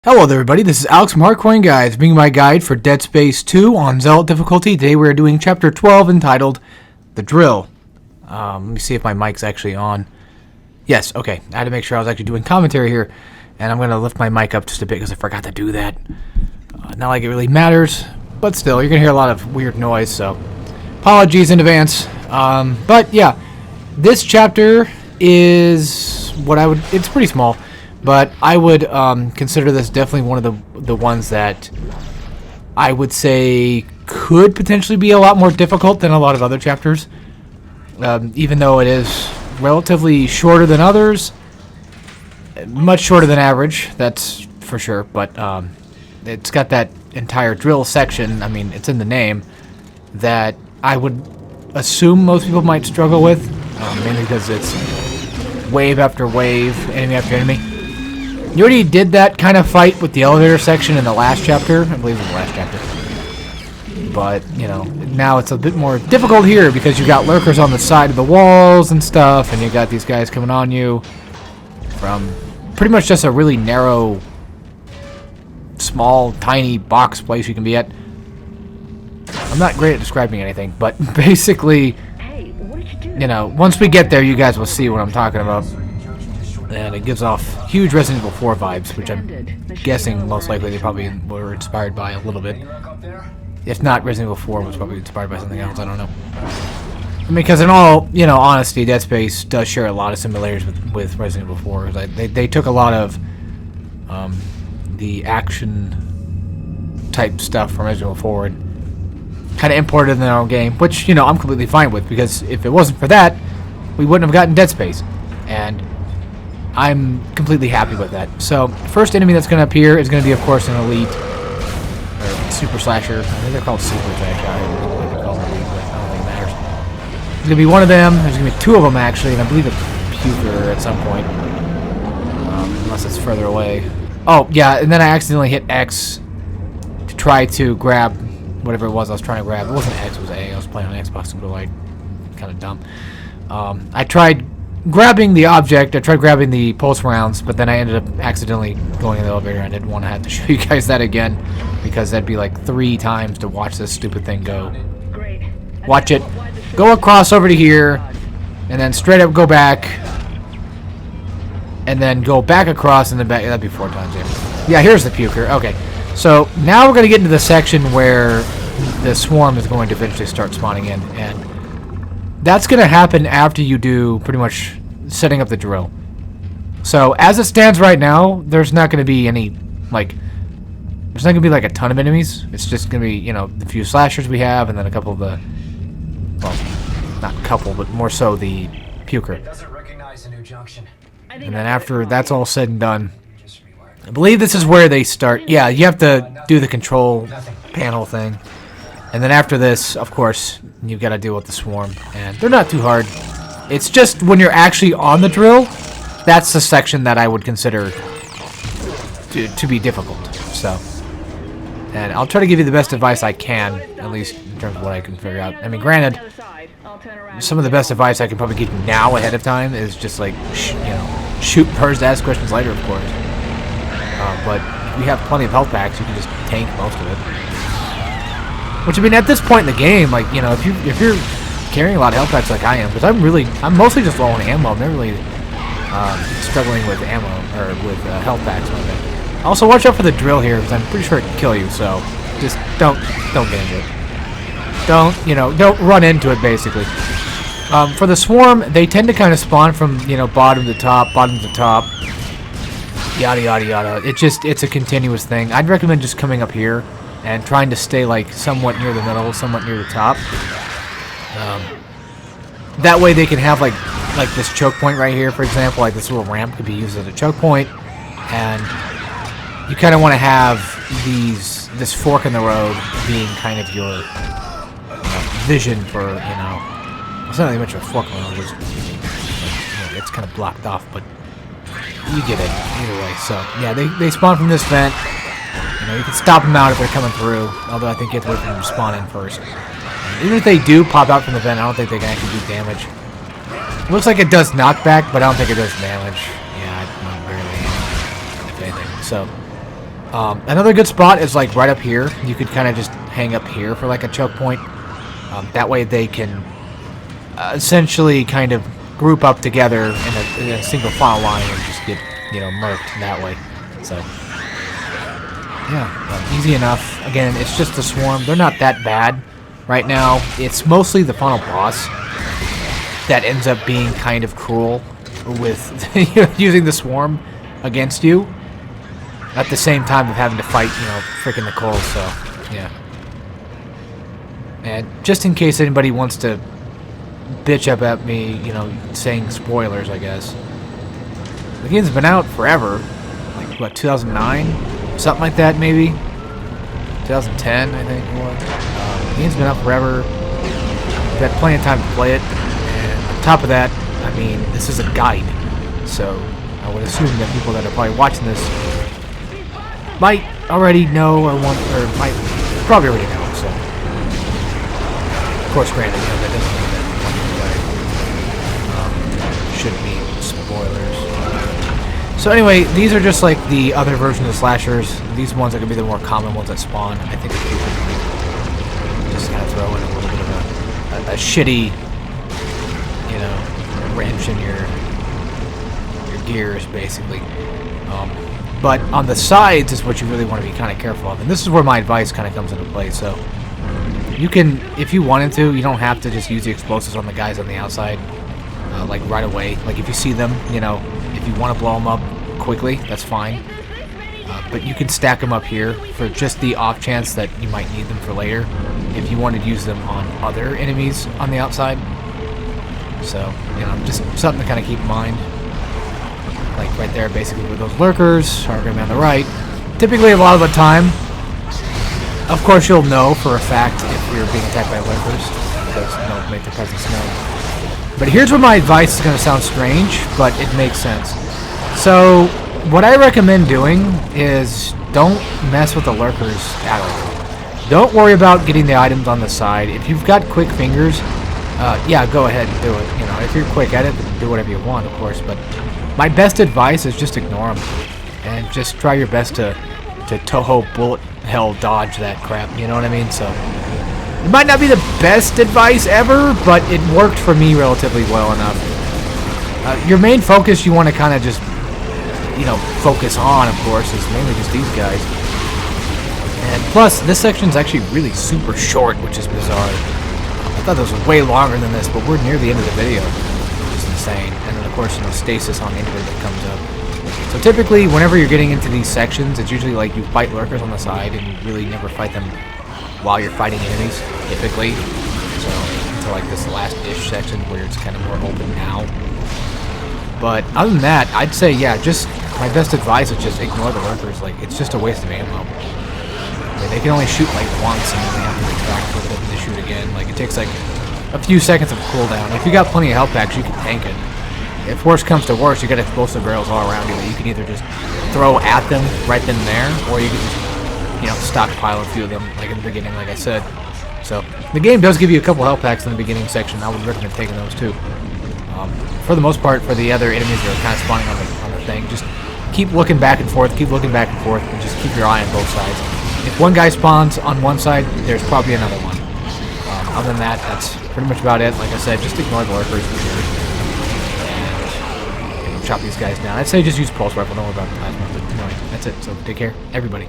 Hello there everybody, this is Alex from Hardcoring Guides, bringing my guide for Dead Space 2 on Zealot difficulty. Today we're doing Chapter 12 entitled The Drill. Let me see if my mic's actually on. Yes, okay, I had to make sure I was actually doing commentary here, and I'm going to lift my mic up just a bit because I forgot to do that. Not like it really matters, but still, you're going to hear a lot of weird noise, so apologies in advance. But yeah, this chapter is what it's pretty small. But I would consider this definitely one of the ones that I would say could potentially be a lot more difficult than a lot of other chapters. Even though it is relatively shorter than others, much shorter than average, that's for sure. But it's got that entire drill section, I mean, it's in the name, that I would assume most people might struggle with, mainly because it's wave after wave, enemy after enemy. You already did that kind of fight with the elevator section in the last chapter. I believe it was the last chapter. But, you know, now it's a bit more difficult here because you got lurkers on the side of the walls and stuff, and you got these guys coming on you from pretty much just a really narrow, small, tiny box place you can be at. I'm not great at describing anything, but basically, you know, once we get there, you guys will see what I'm talking about. And it gives off huge Resident Evil 4 vibes, which I'm guessing most likely they probably were inspired by a little bit. If not, Resident Evil 4 was probably inspired by something else, I don't know. I mean, because in all, you know, honesty, Dead Space does share a lot of similarities with Resident Evil 4. They took a lot of the action type stuff from Resident Evil 4 and kind of imported it in their own game, which, you know, I'm completely fine with, because if it wasn't for that, we wouldn't have gotten Dead Space. And I'm completely happy with that. So, first enemy that's going to appear is going to be, of course, an elite, or super slasher. I think they're called supers, actually. I don't know what they're called elite, but I don't think it matters. It's going to be one of them. There's going to be two of them, actually, and I believe a puker at some point. Unless it's further away. Oh, yeah, and then I accidentally hit X to try to grab whatever it was I was trying to grab. It wasn't X, it was A. I was playing on Xbox, so like, kind of dumb. I tried grabbing the object, I tried grabbing the pulse rounds, but then I ended up accidentally going in the elevator, and I didn't want to have to show you guys that again, because that'd be like 3 times to watch this stupid thing go. Watch it. Go across over to here, and then straight up go back, and then go back across, and then back. That'd be 4 times, yeah. Yeah, here's the puker. Okay, so now we're going to get into the section where the swarm is going to eventually start spawning in, and that's going to happen after you do pretty much setting up the drill. So, as it stands right now, there's not going to be any, like, there's not going to be, like, a ton of enemies. It's just going to be, you know, the few slashers we have, and then a couple of the, well, not a couple, but more so the puker. And then after that's all said and done, I believe this is where they start. Yeah, you have to do the control panel thing. And then after this, of course, you've got to deal with the swarm. And they're not too hard. It's just when you're actually on the drill, that's the section that I would consider to be difficult. So, and I'll try to give you the best advice I can, at least in terms of what I can figure out. I mean, granted, some of the best advice I can probably give you now ahead of time is just like, you know, shoot first, ask questions later, of course. But if you have plenty of health packs, you can just tank most of it. Which, I mean, at this point in the game, like, you know, if you're carrying a lot of health packs like I am, because I'm mostly just low on ammo. I'm never really struggling with ammo, or with health packs. Also, watch out for the drill here, because I'm pretty sure it can kill you, so just don't get into it. Don't run into it, basically. For the swarm, they tend to kind of spawn from, you know, bottom to top, yada, yada, yada. It's a continuous thing. I'd recommend just coming up here and trying to stay, like, somewhat near the middle, somewhat near the top. That way they can have, like this choke point right here, for example. Like, this little ramp could be used as a choke point. And you kind of want to have this fork in the road being kind of your vision for, you know, it's not really much of a fork in the road, just, you know, it's kind of blocked off, but you get it either way. So, yeah, they spawn from this vent. You know, you can stop them out if they're coming through, although I think you have to wait for them to spawn in first. Even if they do pop out from the vent, I don't think they can actually do damage. It looks like it does knockback, but I don't think it does damage. Yeah, not barely, if anything. So, Another good spot is like right up here. You could kind of just hang up here for like a choke point. That way they can essentially kind of group up together in a single file line and just get, you know, murked that way. So, yeah, easy enough. Again, it's just the swarm. They're not that bad right now. It's mostly the final boss that ends up being kind of cruel with using the swarm against you at the same time of having to fight, you know, freaking Nicole. So, yeah. And just in case anybody wants to bitch up at me, you know, saying spoilers, I guess. The game's been out forever. Like, what, 2009? Something like that, maybe? 2010, I think it was. The game's been out forever. You've had plenty of time to play it. And on top of that, I mean, this is a guide. So, I would assume that people that are probably watching this might already know or want, or might probably already know, so. Of course, granted, you know, that doesn't mean that shouldn't be spoilers. So anyway, these are just like the other versions of slashers. These ones are going to be the more common ones that spawn. I think if you can just kind of throw in a little bit of a shitty, you know, wrench in your gears, basically. But on the sides is what you really want to be kind of careful of. And this is where my advice kind of comes into play. So you can, if you wanted to, you don't have to just use the explosives on the guys on the outside, like right away. Like if you see them, you know, if you want to blow them up quickly, that's fine. But you can stack them up here for just the off chance that you might need them for later, if you want to use them on other enemies on the outside. So, you know, just something to kind of keep in mind. Like right there, basically, where those lurkers are going to be on the right. Typically, a lot of the time, of course, you'll know for a fact if you're being attacked by lurkers, because they'll make their presence known. But here's where my advice is going to sound strange, but it makes sense. So, what I recommend doing is don't mess with the lurkers at all. Don't worry about getting the items on the side. If you've got quick fingers, yeah, go ahead and do it. You know, if you're quick at it, then do whatever you want, of course. But my best advice is just ignore them and just try your best to Toho bullet hell dodge that crap. You know what I mean? So it might not be the best advice ever, but it worked for me relatively well enough. Your main focus you want to kind of just, you know, focus on, of course, is mainly just these guys. And plus, this section's actually really super short, which is bizarre. I thought this was way longer than this, but we're near the end of the video, which is insane. And then, of course, you know, stasis on the end of it that comes up. So typically, whenever you're getting into these sections, it's usually like you fight lurkers on the side, and you really never fight them while you're fighting enemies, typically. So, until like this last-ish section where it's kind of more open now. But other than that, I'd say, yeah, just my best advice is just ignore the lurkers. Like, it's just a waste of ammo. I mean, they can only shoot like once, and then they have to retract for them to shoot again. Like, it takes like a few seconds of cooldown. If you got plenty of health packs, you can tank it. If worse comes to worse, you got explosive barrels all around you that you can either just throw at them right then and there, or you can just, you know, stockpile a few of them, like in the beginning, like I said. So, the game does give you a couple health packs in the beginning section. I would recommend taking those too. For the most part, for the other enemies that are kind of spawning on the thing, just keep looking back and forth, and just keep your eye on both sides. If one guy spawns on one side, there's probably another one. Other than that, that's pretty much about it. Like I said, just ignore the lurkers for sure. And, you know, chop these guys down. I'd say just use pulse rifle, don't worry about the plasma, but anyway, that's it. So take care, everybody.